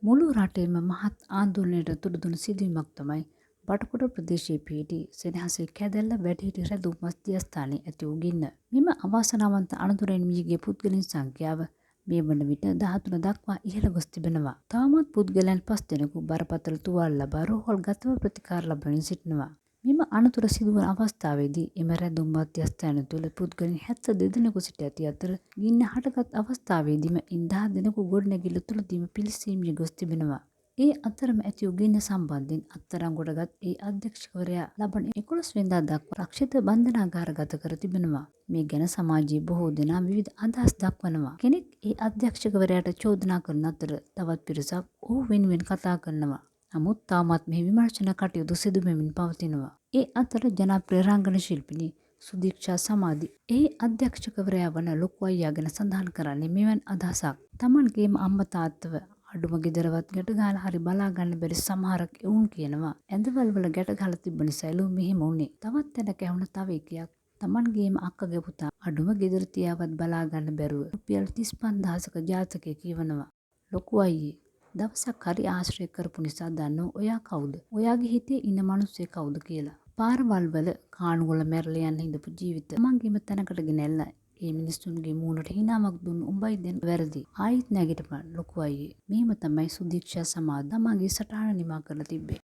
මුළු රටේම මහත් ආන්දෝලනයට තුඩු දුන් සිදුවීමක් තමයි බටකොට ප්‍රදේශයේ පිහිටි සෙනෙහසේ කැදැල්ල වැඩිහිටි රැඳූ මධ්‍යස්ථානයේ ඇති වූ ගින්න. මෙම අවාසනාවන්ත අනතුරෙන් මියගිය පුද්ගලයන් සංඛ්‍යාව මේ වන විට 13 දක්වා ඉහළ ගොස් තිබෙනවා. තවමත් පුද්ගලයන් 5 දෙනෙකු බරපතල තුවාල ලබා රෝහල්ගතව ප්‍රතිකාර ලබමින් සිටිනවා. මෙම අනතුර සිදුවන අවස්ථාවේදී එම රැඳුම් මධ්‍යස්ථානය තුළ පුද්ගලයන් 72 දෙනෙකු සිට ඇති අතර ගින්න හටගත් අවස්ථාවේදීම ඉන් 10 දෙනෙකු ගොඩනැගිල්ල තුළදීම පිළිසී මිය ගොස් තිබෙනවා. ඒ අතරම ඇති වූ ගින්න සම්බන්ධයෙන් අත්අඩංගුවට ගත් ඒ අධ්‍යක්ෂකවරයා ලබන 11 වෙනිදා දක්වා රක්ෂිත බන්ධනාගාරගත කර තිබෙනවා. මේ ගැන සමාජයේ බොහෝ දෙනා විවිධ අදහස් දක්වනවා. කෙනෙක් ඒ අධ්‍යක්ෂකවරයාට චෝදනා කරන අතර තවත් පිරිසක් ඔහු වෙනුවෙන් කතා කරනවා. නමුත් තවමත් මේ විමර්ශන කටයුතු සිදු වෙමින් පවතිනවා. ඒ අතර ජනප්‍රිය රංගන ශිල්පිනී සුදීක්ෂා සමාධි එහි අධ්‍යක්ෂකවරයා වන ලොකු අයියා ගැන සඳහන් කරන්නේ මෙවන් අදහසක්. තමන්ගේම අම්මා තාත්තව අඩුම ගෙදරවත් ගැට ගහලා හරි බලා ගන්න බැරි සමහරක් එවුන් කියනවා. ඇඳවල් වල ගැට ගහලා තිබ්බ නිසා එළු මෙහෙම උනේ. තවත් තැනක ඇහුණ තව එකයක් තමන්ගේම අක්කගේ පුතා අඩුම ගෙදර තියාවත් බලා ගන්න බැරුව රුපියල් 35000ක ජාතකය කියවනවා. ලොකු අයියේ දවසක් හරි ආශ්‍රය කරපු නිසා දන්නව ඔයා කවුද? ඔයාගේ හිතේ ඉන්න මිනිස්සේ කවුද කියලා. පාරවල් වල කාණුවල මැරලා යන්න හිඳපු ජීවිත තමන්ගේම තැනකට ගෙනල්ලා ඒ මිනිස්සුන්ගේ මූණට හිනාවක් දුන්න උඹයි දැන් වැරදි. ආයිත් නැගිටපන් ලොකු අයියේ. මෙහෙම තමයි සුදීක්ෂා සමාධි තමන්ගේ සටහන නිමා කරලා තිබ්බේ.